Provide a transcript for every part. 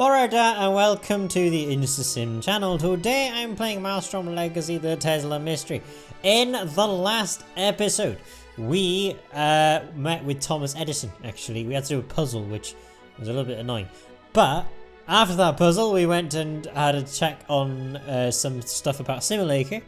Borada and welcome to the InstaSim channel. Today I'm playing Maelstrom Legacy the Tesla Mystery. In the last episode we met with Thomas Edison. Actually we had to do a puzzle which was a little bit annoying, but after that puzzle we went and had a check on some stuff about Simulator.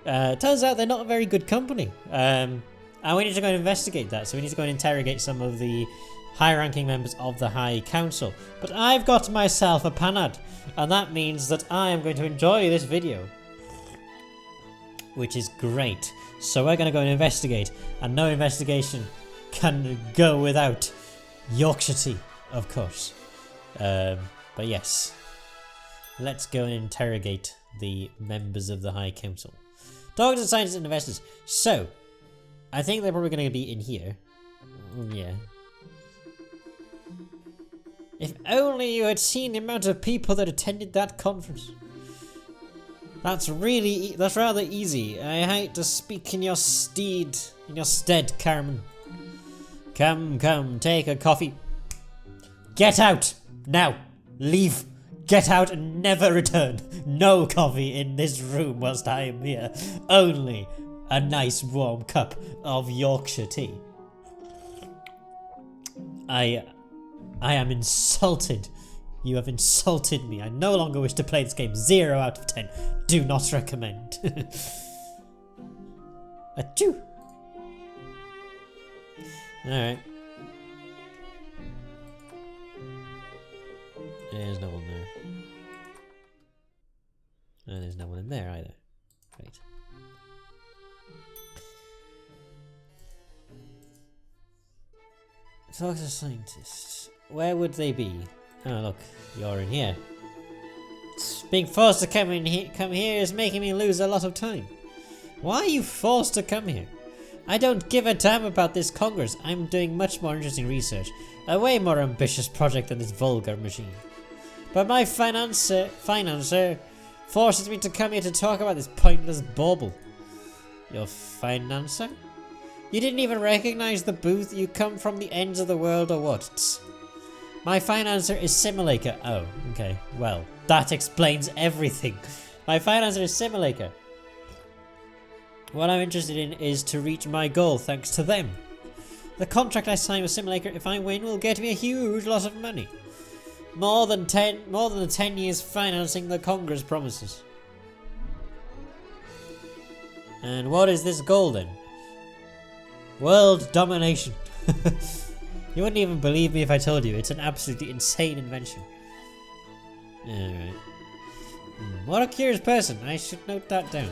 Turns out they're not a very good company, and we need to go and investigate that. So we need to go and interrogate some of the high-ranking members of the High Council. But I've got myself a panad, and that means that I am going to enjoy this video, which is great. So we're going to go and investigate, and no investigation can go without Yorkshire tea, of course. But yes, let's go and interrogate the members of the High Council. Dogs and scientists and investors. So, I think they're probably going to be in here. Yeah. If only you had seen the amount of people that attended that conference. That's rather easy. I hate to speak in your stead, Carmen. Come, take a coffee. Get out! Now! Leave! Get out and never return! No coffee in this room whilst I am here. Only a nice warm cup of Yorkshire tea. I am insulted. You have insulted me. I no longer wish to play this game. 0 out of 10. Do not recommend. Achoo! Alright. There's no one there. And there's no one in there either. Right. Talk to scientists. Where would they be? Oh look, you're in here. Being forced to come here is making me lose a lot of time. Why are you forced to come here? I don't give a damn about this Congress. I'm doing much more interesting research. A way more ambitious project than this vulgar machine. But my financer forces me to come here to talk about this pointless bauble. Your financer? You didn't even recognize the booth? You come from the ends of the world or what? My financer is Simulator. Oh, okay. Well, that explains everything. My financer is Simulator. What I'm interested in is to reach my goal thanks to them. The contract I signed with Simulator, if I win, will get me a huge lot of money. More than the 10 years financing the Congress promises. And what is this goal then? World domination. You wouldn't even believe me if I told you. It's an absolutely insane invention. Alright. What a curious person. I should note that down.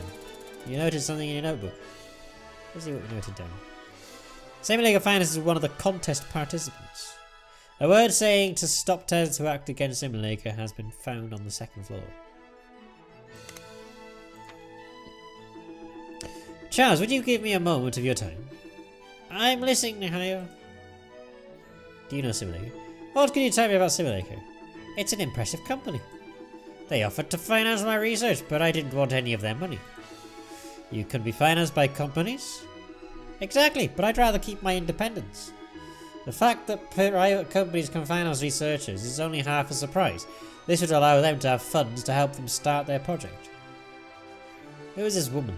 You noted something in your notebook. Let's see what we noted down. Simulator Finance is one of the contest participants. A word saying to stop Tesla to act against Simulator has been found on the second floor. Charles, would you give me a moment of your time? I'm listening, Nihayo. Do you know Simulator? What can you tell me about Simulator? It's an impressive company. They offered to finance my research, but I didn't want any of their money. You can be financed by companies? Exactly, but I'd rather keep my independence. The fact that private companies can finance researchers is only half a surprise. This would allow them to have funds to help them start their project. Who is this woman?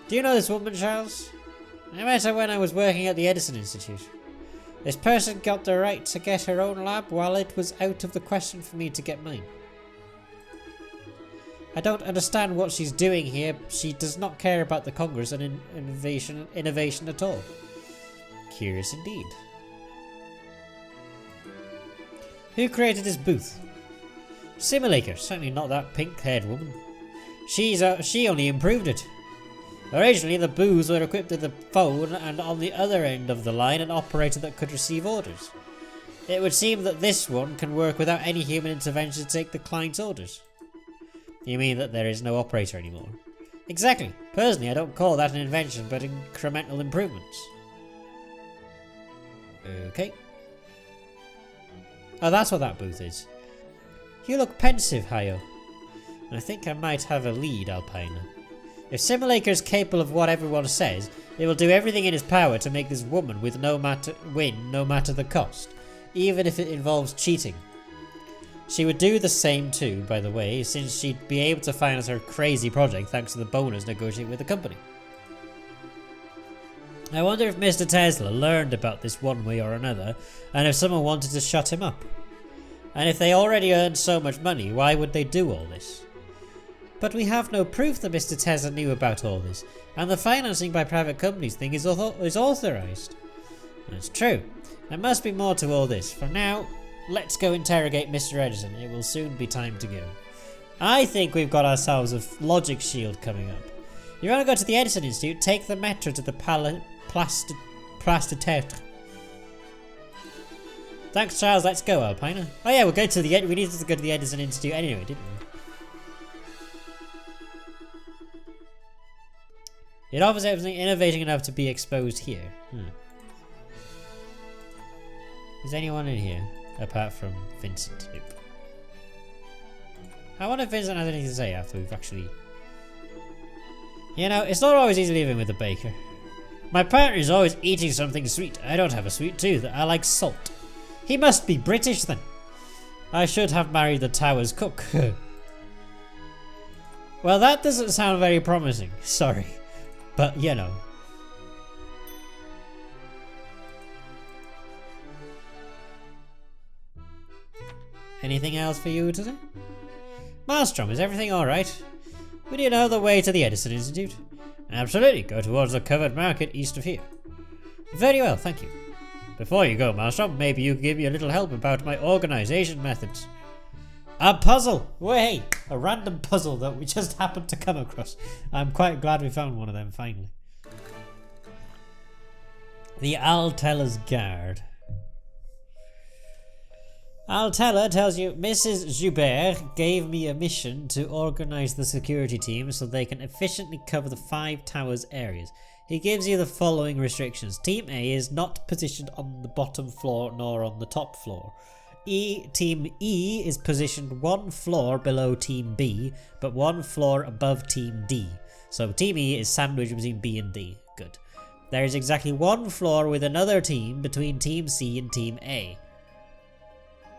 Do you know this woman, Charles? I met her when I was working at the Edison Institute. This person got the right to get her own lab while it was out of the question for me to get mine. I don't understand what she's doing here. She does not care about the Congress and innovation at all. Curious indeed. Who created this booth? Simulator, certainly not that pink-haired woman. She only improved it. Originally, the booths were equipped with a phone and on the other end of the line an operator that could receive orders. It would seem that this one can work without any human intervention to take the client's orders. You mean that there is no operator anymore? Exactly. Personally, I don't call that an invention, but incremental improvements. Okay. Oh, that's what that booth is. You look pensive, Hayo. I think I might have a lead, Alpina. If Simulator is capable of what everyone says, it will do everything in its power to make this woman win no matter the cost, even if it involves cheating. She would do the same too, by the way, since she'd be able to finance her crazy project thanks to the bonus negotiated with the company. I wonder if Mr. Tesla learned about this one way or another, and if someone wanted to shut him up. And if they already earned so much money, why would they do all this? But we have no proof that Mr. Tesla knew about all this, and the financing by private companies thing is authorized. That's true. There must be more to all this. For now, let's go interrogate Mr. Edison. It will soon be time to go. I think we've got ourselves a logic shield coming up. You want to go to the Edison Institute? Take the metro to the Place de Tertre. Thanks, Charles. Let's go, Alpina. Oh yeah, we needed to go to the Edison Institute anyway, didn't we? It offers everything innovating enough to be exposed here. Is anyone in here apart from Vincent? Nope. I wonder if Vincent has anything to say after we've actually... You know, it's not always easy living with a baker. My partner is always eating something sweet. I don't have a sweet tooth. I like salt. He must be British then. I should have married the tower's cook. Well, that doesn't sound very promising. Sorry. But, you know. Anything else for you today? Maelstrom, is everything alright? Would you know the way to the Edison Institute? Absolutely, go towards the covered market east of here. Very well, thank you. Before you go, Maelstrom, maybe you could give me a little help about my organization methods. A puzzle! Way! A random puzzle that we just happened to come across. I'm quite glad we found one of them finally. The Altela's Guard. Altela tells you Mrs. Joubert gave me a mission to organize the security team so they can efficiently cover the 5 towers areas. He gives you the following restrictions. Team A is not positioned on the bottom floor nor on the top floor. Team E is positioned 1 floor below Team B, but 1 floor above Team D. So Team E is sandwiched between B and D. Good. There is exactly 1 floor with another team between Team C and Team A.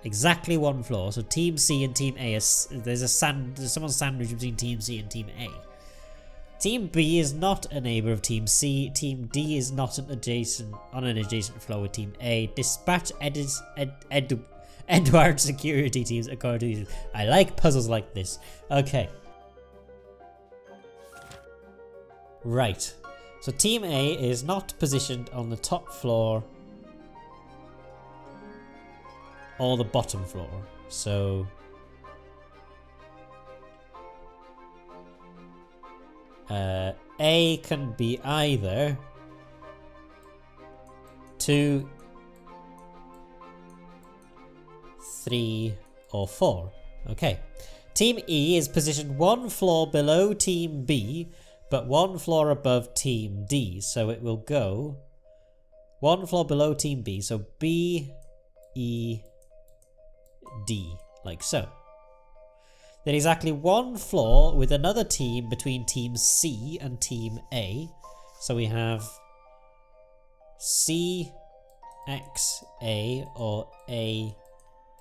Exactly 1 floor. So Team C and Team A there's someone sandwiched between Team C and Team A. Team B is not a neighbor of Team C. Team D is not on an adjacent floor with Team A. Dispatch Edward security teams according to... I like puzzles like this. Okay. Right. So Team A is not positioned on the top floor or the bottom floor. So A can be either 2, 3 or 4. Okay. Team E is positioned 1 floor below Team B, but 1 floor above Team D. So it will go 1 floor below Team B. So B, E, D, like so. Then exactly 1 floor with another team between Team C and Team A. So we have C, X, A or A,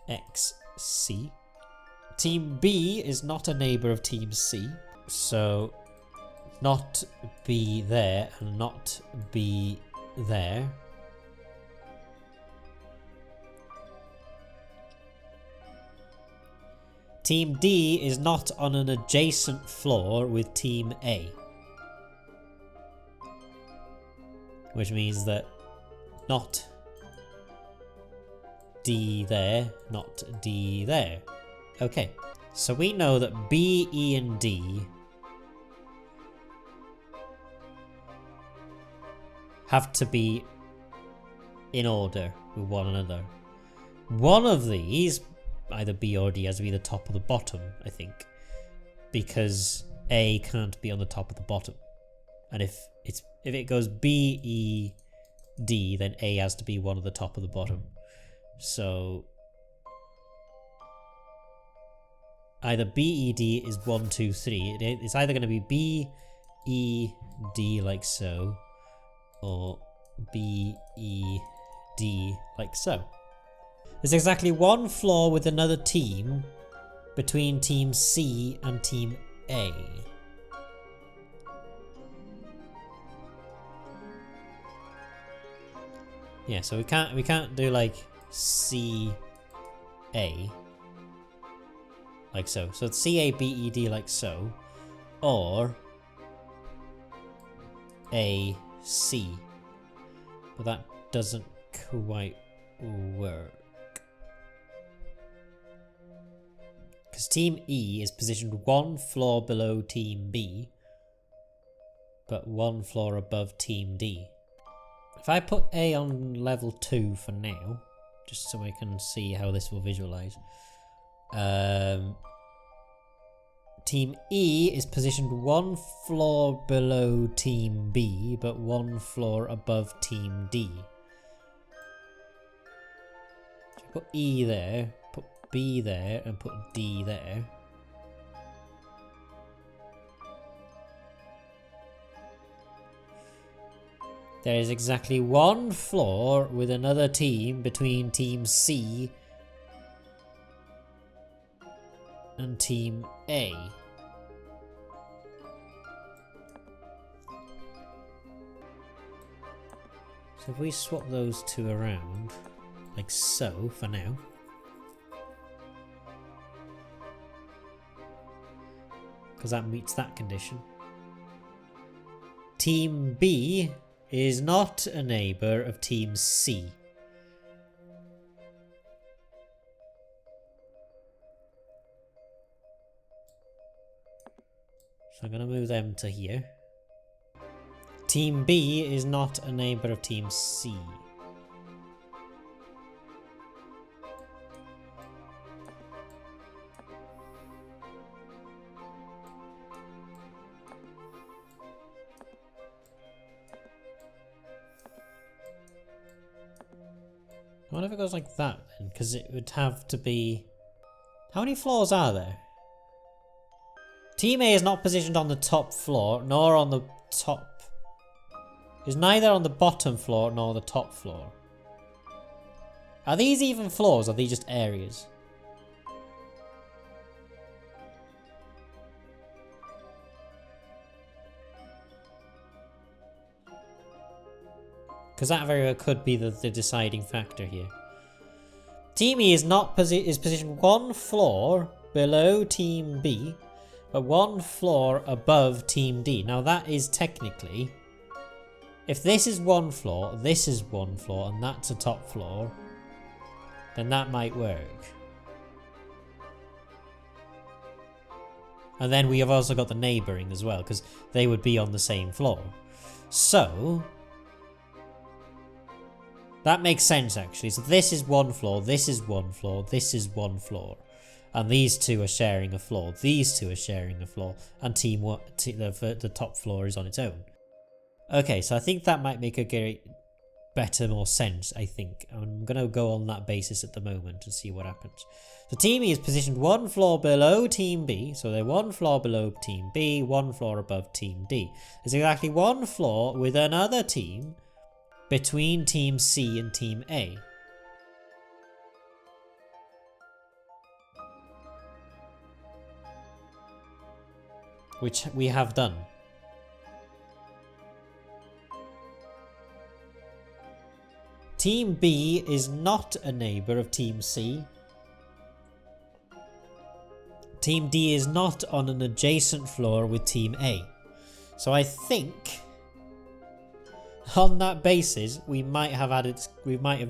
X, C. Team B is not a neighbor of Team C. So not B there and not B there. Team D is not on an adjacent floor with Team A. Which means that not D there, not D there. Okay, so we know that B, E and D have to be in order with one another. One of these, either B or D, has to be the top or the bottom, I think, because A can't be on the top or the bottom. And if it goes B, E, D, then A has to be one of the top or the bottom. So either B, E, D is 1, 2, 3. It's either going to be B, E, D like so, or B, E, D like so. There's exactly one floor with another team between Team C and Team A. Yeah, so we can't do like C A like so. So it's C A B E D like so, or A C, but that doesn't quite work because Team E is positioned one floor below Team B, but one floor above Team D. If I put A on level 2 for now, just so I can see how this will visualize. Team E is positioned one floor below Team B, but one floor above Team D. So put E there, put B there, and put D there. There is exactly one floor with another team between Team C and Team A. So if we swap those two around, like so for now. Because that meets that condition. Team B is not a neighbour of Team C. So I'm going to move them to here. Team B is not a neighbour of Team C. I wonder if it goes like that then, because it would have to be... How many floors are there? Team A is not positioned on the top floor, nor on the top... Is neither on the bottom floor, nor the top floor. Are these even floors, or are these just areas? Because that very well could be the deciding factor here. Team E is not is positioned one floor below Team B, but one floor above Team D. Now that is technically, if this is one floor, this is one floor, and that's a top floor, then that might work. And then we have also got the neighbouring as well, because they would be on the same floor. So... that makes sense actually. So this is one floor, this is one floor, this is one floor. And these two are sharing a floor. These two are sharing a floor. And the top floor is on its own. Okay, so I think that might make a better, more sense, I think. I'm going to go on that basis at the moment and see what happens. So Team E is positioned one floor below Team B. So they're one floor below Team B, one floor above Team D. There's exactly one floor with another team between Team C and Team A. Which we have done. Team B is not a neighbour of Team C. Team D is not on an adjacent floor with Team A. So I think... on that basis, we might have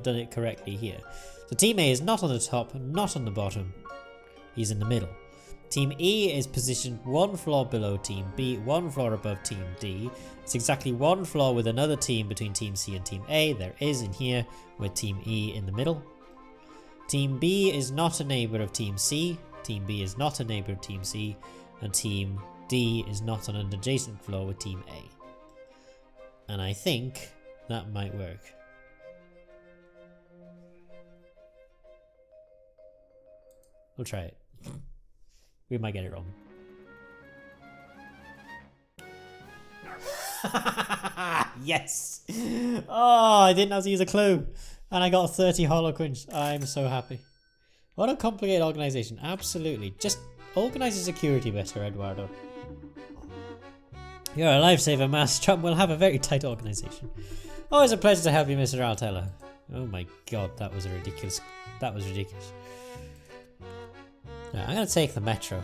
done it correctly here. So Team A is not on the top, not on the bottom. He's in the middle. Team E is positioned one floor below Team B, one floor above Team D. It's exactly one floor with another team between Team C and Team A. There is in here with Team E in the middle. Team B is not a neighbour of Team C. Team B is not a neighbour of Team C. And Team D is not on an adjacent floor with Team A. And I think that might work. We'll try it. We might get it wrong. Yes! Oh, I didn't have to use a clue. And I got 30 holocoins. I'm so happy. What a complicated organisation. Absolutely. Just organise your security better, Eduardo. You're a lifesaver, Maelstrom. We'll have a very tight organisation. Always a pleasure to help you, Mr. Altela. Oh my god, that was ridiculous. That was ridiculous. Now, I'm going to take the metro.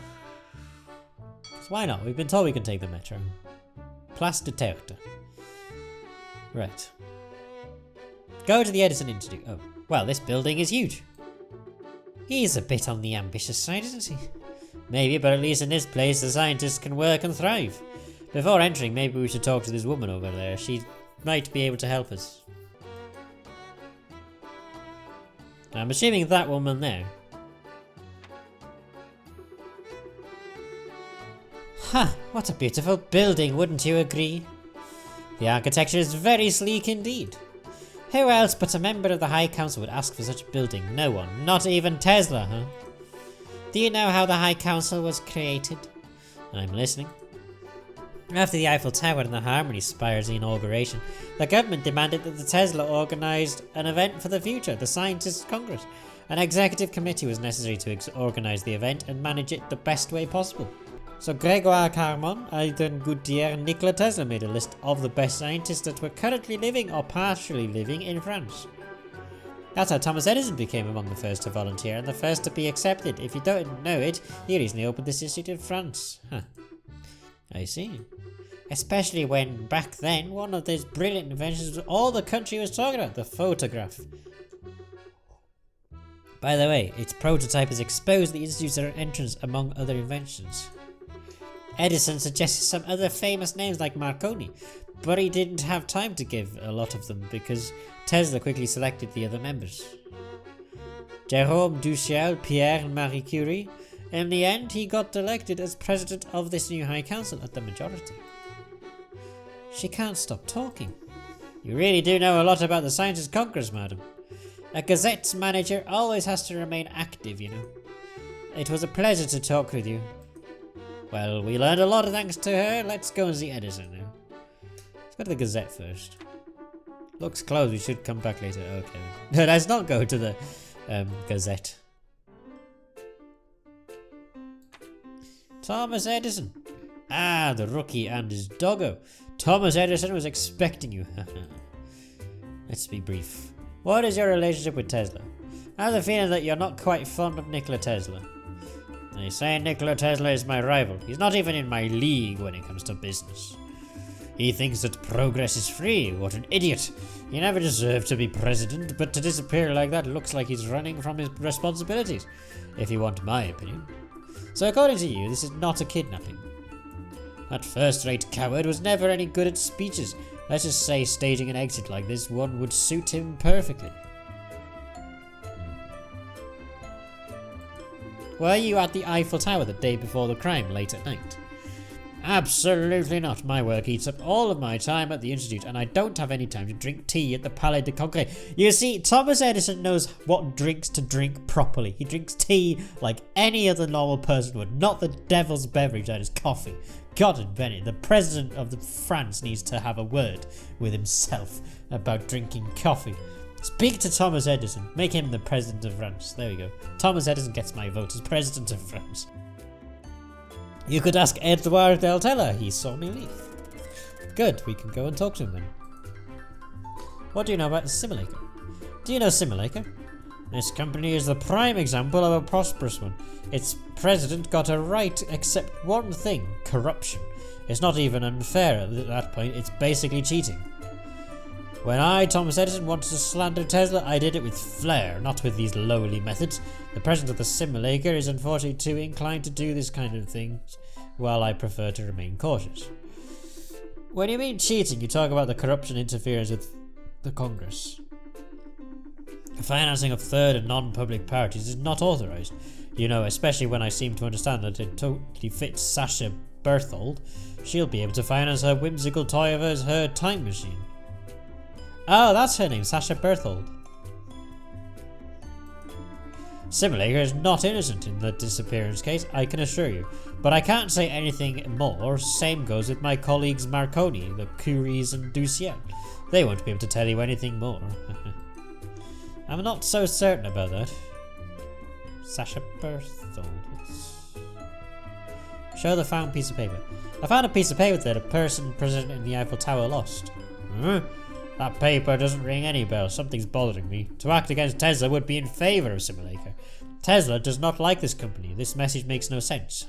Why not? We've been told we can take the metro. Place de Terre. Right. Go to the Edison Institute. Oh, well, this building is huge. He's a bit on the ambitious side, isn't he? Maybe, but at least in this place the scientists can work and thrive. Before entering, maybe we should talk to this woman over there. She might be able to help us. I'm assuming that woman there. Ha! What a beautiful building, wouldn't you agree? The architecture is very sleek indeed. Who else but a member of the High Council would ask for such a building? No one. Not even Tesla, huh? Do you know how the High Council was created? I'm listening. After the Eiffel Tower and the Harmony Spire's inauguration, the government demanded that the Tesla organised an event for the future, the Scientists' Congress. An executive committee was necessary to organise the event and manage it the best way possible. So Grégoire Carmon, Aiden Goutier and Nikola Tesla made a list of the best scientists that were currently living or partially living in France. That's how Thomas Edison became among the first to volunteer and the first to be accepted. If you don't know it, he recently opened this institute in France. Huh. I see. Especially when, back then, one of those brilliant inventions was all the country was talking about, the photograph. By the way, its prototype has exposed the institute's entrance among other inventions. Edison suggested some other famous names like Marconi, but he didn't have time to give a lot of them because Tesla quickly selected the other members. Jérôme Duchel, Pierre and Marie Curie. In the end, he got elected as president of this new High Council at the majority. She can't stop talking. You really do know a lot about the Scientists' Congress, madam. A Gazette's manager always has to remain active, you know. It was a pleasure to talk with you. Well, we learned a lot thanks to her. Let's go and see Edison now. Let's go to the Gazette first. Looks closed, we should come back later. Okay. No, let's not go to the Gazette. Thomas Edison. Ah, the rookie and his doggo. Thomas Edison was expecting you. Let's be brief. What is your relationship with Tesla? I have the feeling that you're not quite fond of Nikola Tesla. They say Nikola Tesla is my rival. He's not even in my league when it comes to business. He thinks that progress is free. What an idiot. He never deserved to be president, but to disappear like that looks like he's running from his responsibilities, if you want my opinion. So according to you, this is not a kidnapping. That first-rate coward was never any good at speeches. Let's just say staging an exit like this one would suit him perfectly. Were you at the Eiffel Tower the day before the crime late at night? Absolutely not. My work eats up all of my time at the Institute and I don't have any time to drink tea at the Palais de Congrès. You see, Thomas Edison knows what drinks to drink properly. He drinks tea like any other normal person would, not the devil's beverage that is coffee. God and Bennett, the president of France needs to have a word with himself about drinking coffee. Speak to Thomas Edison. Make him the president of France. There we go. Thomas Edison gets my vote as president of France. You could ask Edouard Altela. He saw me leave. Good. We can go and talk to him then. What do you know about the Simulator? Do you know Simulator? This company is the prime example of a prosperous one. Its president got it right except one thing. Corruption. It's not even unfair at that point. It's basically cheating. When I, Thomas Edison, wanted to slander Tesla, I did it with flair, not with these lowly methods. The president of the Simulator is unfortunately too inclined to do this kind of thing, while I prefer to remain cautious. When you mean cheating, you talk about the corruption interference with the Congress. The financing of third and non-public parties is not authorised. You know, especially when I seem to understand that it totally fits Sasha Berthold. She'll be able to finance her whimsical toy of hers, her time machine. Oh, that's her name, Sasha Berthold. Simulator is not innocent in the disappearance case, I can assure you. But I can't say anything more. Same goes with my colleagues Marconi, the Curies and Duciel. They won't be able to tell you anything more. I'm not so certain about that. Sasha Berthold. Show the found piece of paper. I found a piece of paper that a person present in the Eiffel Tower lost. Huh? That paper doesn't ring any bells. Something's bothering me. To act against Tesla would be in favour of Simulator. Tesla does not like this company. This message makes no sense.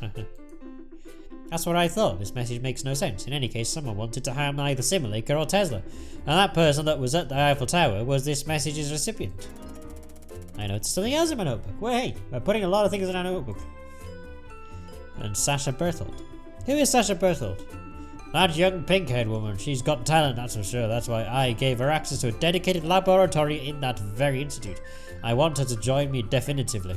That's what I thought. This message makes no sense. In any case, someone wanted to harm either Simulator or Tesla. And that person that was at the Eiffel Tower was this message's recipient. I noticed something else in my notebook. Well, hey, we're putting a lot of things in our notebook. And Sasha Berthold. Who is Sasha Berthold? That young pink-haired woman. She's got talent, that's for sure. That's why I gave her access to a dedicated laboratory in that very institute. I want her to join me definitively.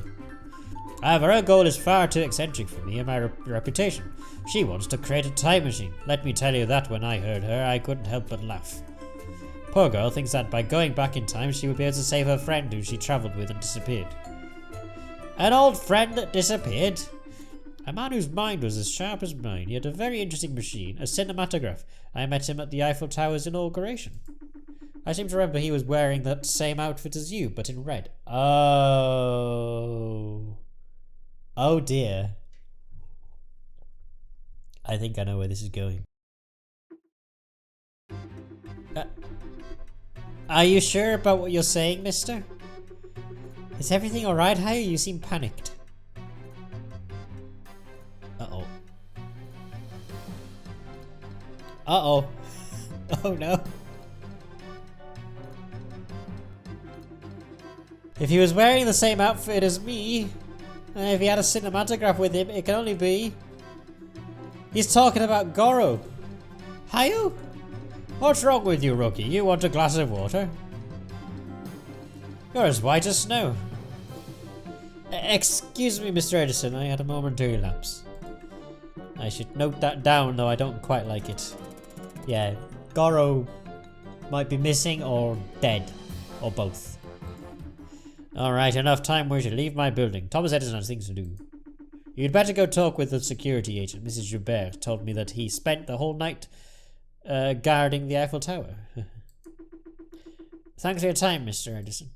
However, her goal is far too eccentric for me and my reputation. She wants to create a time machine. Let me tell you that when I heard her, I couldn't help but laugh. Poor girl thinks that by going back in time, she would be able to save her friend who she travelled with and disappeared. An old friend that disappeared? A man whose mind was as sharp as mine. He had a very interesting machine, a cinematograph. I met him at the Eiffel Tower's inauguration. I seem to remember he was wearing that same outfit as you, but in red. Oh. Oh dear. I think I know where this is going. Are you sure about what you're saying, mister? Is everything alright? How you seem panicked? Uh-oh. Uh-oh. Oh no. If he was wearing the same outfit as me, and if he had a cinematograph with him, it can only be... He's talking about Goro. Hayu? What's wrong with you, rookie? You want a glass of water? You're as white as snow. Excuse me, Mr. Edison, I had a momentary lapse. I should note that down, though I don't quite like it. Yeah, Goro might be missing or dead, or both. Alright, enough time where you should leave my building. Thomas Edison has things to do. You'd better go talk with the security agent. Mrs. Joubert told me that he spent the whole night guarding the Eiffel Tower. Thanks for your time, Mr. Edison.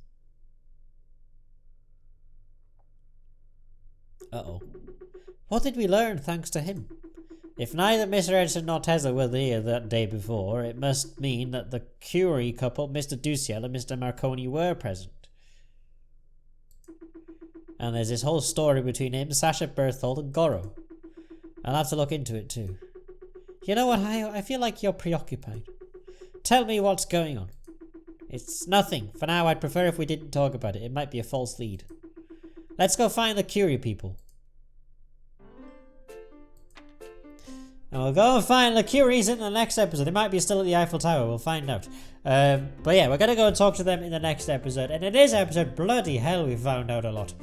Uh-oh. What did we learn thanks to him? If neither Mr. Edison nor Tesla were there that day before, it must mean that the Curie couple, Mr. Duciel and Mr. Marconi, were present. And there's this whole story between him, Sasha Berthold, and Goro. I'll have to look into it too. You know what, I feel like you're preoccupied. Tell me what's going on. It's nothing. For now, I'd prefer if we didn't talk about it. It might be a false lead. Let's go find the Curie people. And we'll go and find the Curies in the next episode. They might be still at the Eiffel Tower. We'll find out. But yeah, we're going to go and talk to them in the next episode. And in this episode, bloody hell, we found out a lot.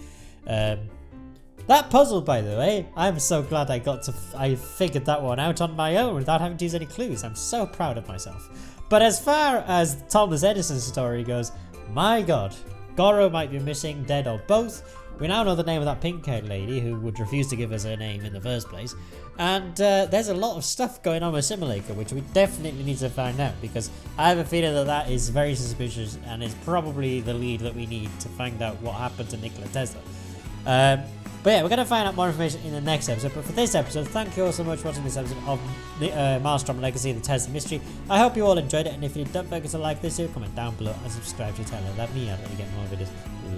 That puzzle, by the way, I'm so glad I figured that one out on my own without having to use any clues. I'm so proud of myself. But as far as Thomas Edison's story goes, my god, Goro might be missing, dead, or both. We now know the name of that pink-haired lady who would refuse to give us her name in the first place. And there's a lot of stuff going on with Simulator, which we definitely need to find out, because I have a feeling that that is very suspicious and is probably the lead that we need to find out what happened to Nikola Tesla. But yeah, we're going to find out more information in the next episode. But for this episode, thank you all so much for watching this episode of Maelstrom Legacy, the Tesla Mystery. I hope you all enjoyed it, and if you don't forget to like this video, comment down below and subscribe to the channel. Let me out and get more videos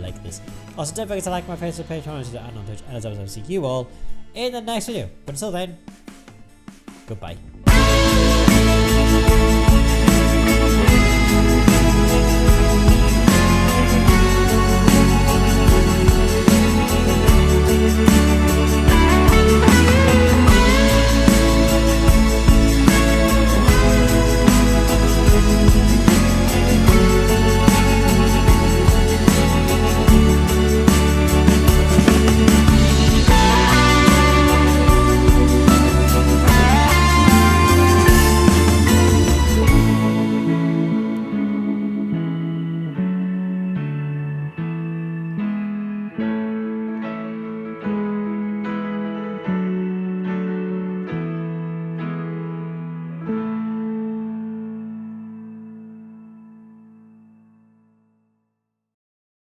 like this. Also, don't forget to like my Facebook page, and on Twitch, and as always, I'll see you all in the next video. But until then, goodbye.